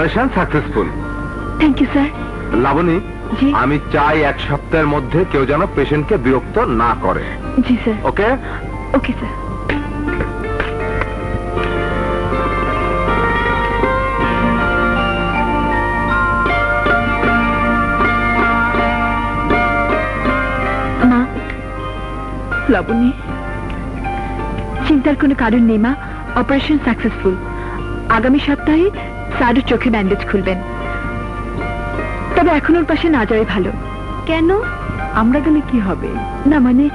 Operation successful. Thank you sir. Labani, ji. আমি চাই 1 সপ্তাহের মধ্যে কেউ যেন পেশেন্টকে বিরক্ত না করে। জি স্যার। ওকে ওকে স্যার। মা, লাবণী, চিন্তার কোনো কারণ নেই মা। Operation successful. আগামী সপ্তাহে স্যারের চোখে ব্যান্ডেজ খুলবেন। তবে এখন ওর পাশে না যাওয়াই ভালো। কেন? আমরা গেলে কি হবে? না মানে,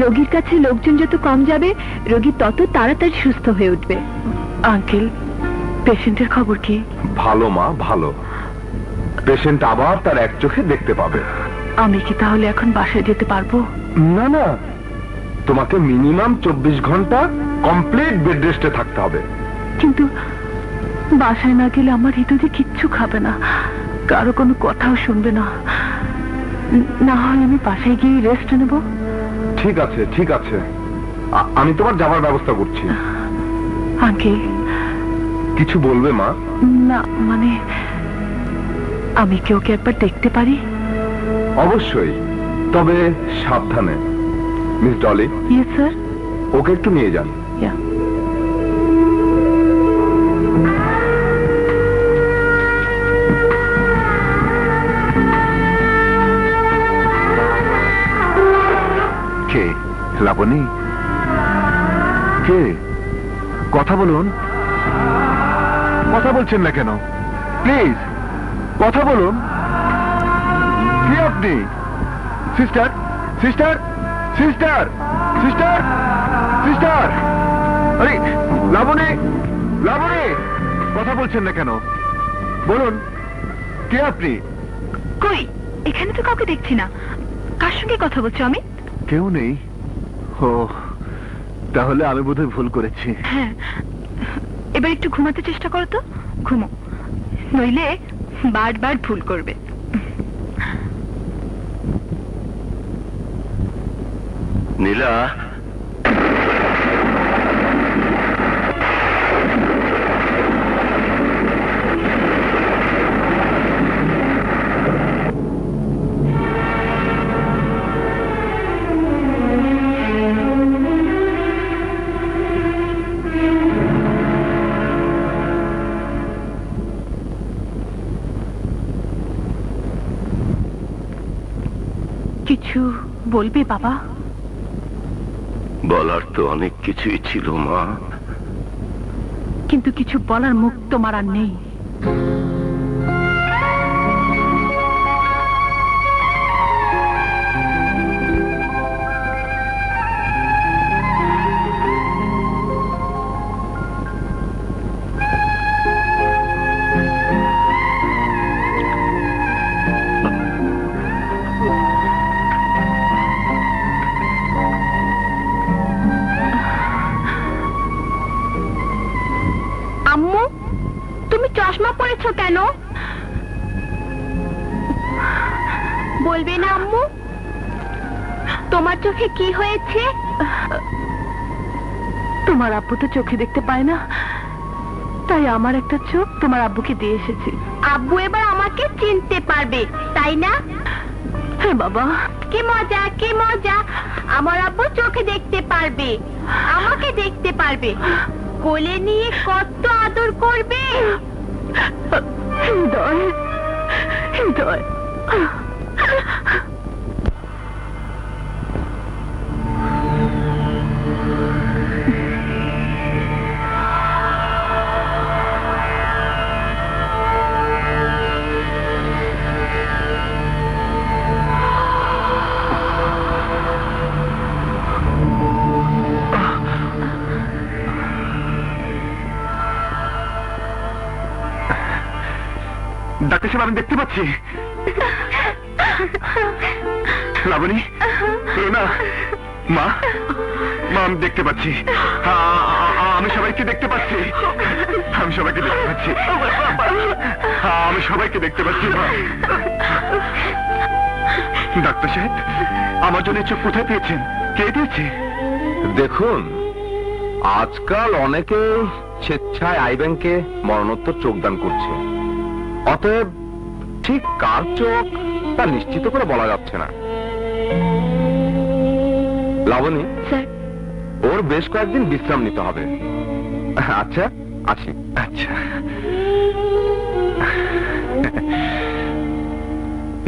রোগীর কাছে লোকজন যত কম যাবে, রোগী তত তাড়াতাড়ি সুস্থ হয়ে উঠবে। আঙ্কেল, পেশেন্টের খবর কি? ভালো মা, ভালো। পেশেন্ট আবার তার এক চোখে দেখতে পাবে। আমি কি তাহলে এখন বাসায় যেতে পারবো? না না, তোমাকে মিনিমাম 24 ঘন্টা কমপ্লিট বেড রেস্টে থাকতে হবে। কিন্তু বাসায় না গেলে আমার হিতু যে কিচ্ছু খাবে না, কারো কোনো কথাও শুনবে না। না হয় আমি বাসায় গিয়ে রেস্ট নেব। ঠিক আছে, ঠিক আছে, আমি তোমার যাবার ব্যবস্থা করছি। আঙ্কেল, কিছু বলবে মা? না মানে, আমি কি ওকে একবার দেখতে পারি? অবশ্যই, তবে সাবধানে। Miss Dolly. Yes sir. Okay একটু নিয়ে যান। কে? লাবণী? কে? কথা বলুন। কথা বলছেন না কেন? প্লিজ কথা বলুন। কে আপনি? Sister, sister, sister, sister, sister! আরে লাবণী, লাবণী, কথা বলছেন না কেন? বলুন, কে আপনি? কই, এখানে তো কাউকে দেখছি না। কার সঙ্গে কথা বলছো আমি? কেউ নেই। ও, তাহলে আমি বোধহয় ভুল করেছি। হ্যাঁ, এবার একটু ঘুমাতে চেষ্টা করো তো। ঘুমো, নইলে বারবার ভুল করবে। নীলা, কিছু বলবে বাবা? বলার তো অনেক কিছুই ছিল মা, কিন্তু কিছু বলার মুখ তোমার আর নেই। আম্মু, তুমি চশমা পরেছো কেন? বলবে না আম্মু, তোমার চোখে কি হয়েছে? তোমার আব্বু তো চোখে দেখতে পায় না, তাই আমার একটা চোখ তোমার আব্বুকে দিয়ে এসেছি। আব্বু এবার আমাকে চিনতে পারবে, তাই না? হ্যাঁ বাবা। কি মজা, কি মজা! আমার আব্বু চোখে দেখতে পারবে, আমাকে দেখতে পারবে, কোলে নিয়ে কত আদর করবে। হৃদয়, হৃদয়। ডাক্তার সাহেব, আমি দেখতে পাচ্ছি। লাবণী, রুনা, মা, মা, আমি দেখতে পাচ্ছি। আমি সবাইকে দেখতে পাচ্ছি। আমি সবাইকে দেখতে পাচ্ছি। আমি সবাইকে দেখতে পাচ্ছি। ডাক্তার সাহেব, আমার জন্য চোখ কোথায় পেয়েছেন? কে দিয়েছে? দেখুন, আজকাল অনেকে স্বেচ্ছায় আই ব্যাংকে মরণোত্তর চোখদান করছে। অতএব ঠিক কার চোখ তা নিশ্চিত করে বলা যাচ্ছে না। লাবণী, স্যার, ওর বেশ কয়েকদিন বিশ্রাম নিতে হবে। আচ্ছা, আসি। আচ্ছা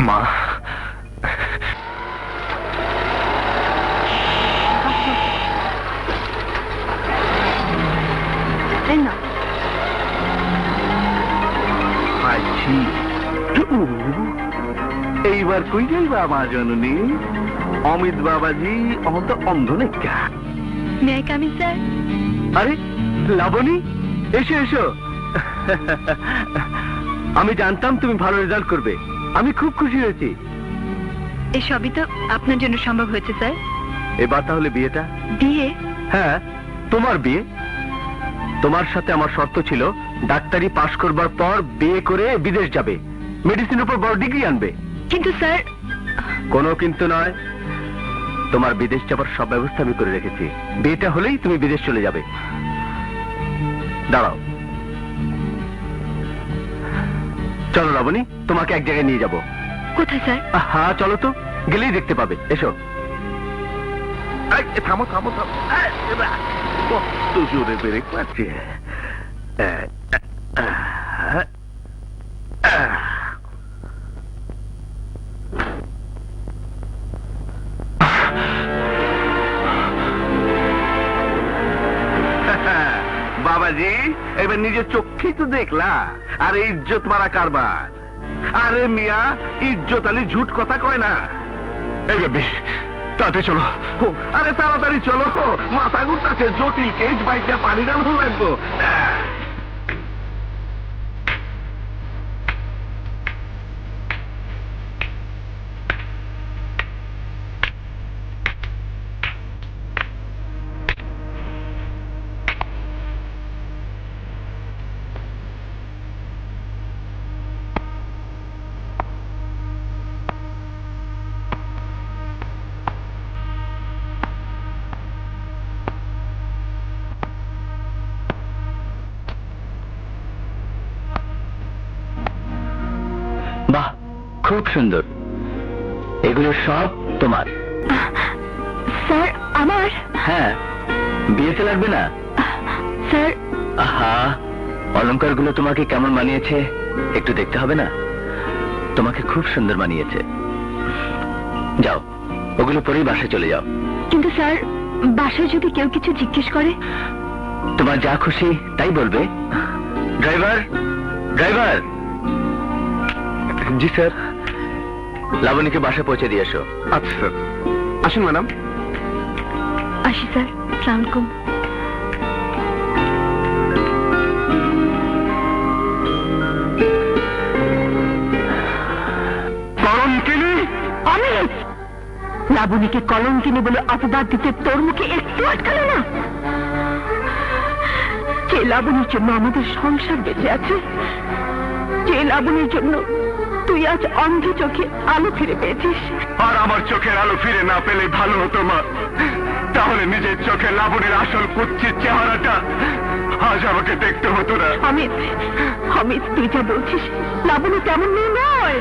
মা, এই না আছি এইবার কই যাইবা মা জননী? অমিত বাবাজি অন্ত অন্ধ নেকা। May I come in, sir? আরে লাবণী, এসো এসো। আমি জানতাম তুমি ভালো রেজাল্ট করবে, আমি খুব খুশি হয়েছি। এই সবই তো আপনার জন্য সম্ভব হয়েছে, স্যার। এবার তাহলে বিয়েটা? বিয়ে? হ্যাঁ, তোমার বিয়ে। তোমার সাথে আমার শর্ত ছিল ডাক্তারি পাশ করবার পর বিয়ে করে বিদেশ যাবে, মেডিসিনের উপর বড় ডিগ্রি আনবে। কিন্তু স্যার, কোনো কিন্তু নয়, তোমার বিদেশ যাবার সব ব্যবস্থা আমি করে রেখেছি। বিয়েটা হলেই তুমি বিদেশ চলে যাবে। দাঁড়াও, চলো লাবণী, তোমাকে এক জায়গায় নিয়ে যাব। কোথায়, স্যার? হ্যাঁ চলো তো, গেলেই দেখতে পাবে। এসো। থামো থামো থামো, কত জোরে ব্রেক মারছে। বাবাজি, এবার নিজের চোখেই তো দেখলা। আরে ইজ্জত মারা কারবার। আরে মিয়া, ইজ্জত আলী ঝুট কথা কয় না। এই বেবি, তাতে চলো। আরে তাড়াতাড়ি চলো, মাথা ঘুরতেছে। জটিল কেজ বাইকটা পানি ডালতে লাগবো। বাহ, খুব সুন্দর। এগুলো সব তোমার। স্যার, আমার? হ্যাঁ, বিয়েতে লাগবে না? স্যার, আহা, অলংকারগুলো তোমাকে কেমন মানিয়েছে একটু দেখতে হবে না? তোমাকে খুব সুন্দর মানিয়েছে। যাও, ওগুলো পরেই বাসায় চলে যাও। কিন্তু স্যার, বাসায় যদি কেউ কিছু জিজ্ঞেস করে? তোমার যা খুশি তাই বলবে। Driver, driver. জি স্যার। লাবণীকে বাসায় পৌঁছে দিয়ে এসো। আচ্ছা স্যার। আসুন ম্যাডাম। আসি স্যার, আসসালামু আলাইকুম। কলঙ্কিনী! আমি লাবণীকে কলঙ্কিনী বলে অপবাদ দিতে তোর মুখে একটু আটকালো না? যে লাবণীর জন্য আমাদের সংসার বেঁচে আছে, যে লাবণীর জন্য তুই আজ অন্ধ চোখে আলো ফিরে পেয়েছিস। আর আমার চোখের আলো ফিরে না পেলে ভালো হতো মা। তাহলে নিজের চোখে লাবণীর আসল কুচ্ছির চেহারাটা আজ আমাকে দেখতে হতো না। অমিত, অমিত, তুই যা বলছিস লাবণী তেমন মেয়ে নয়।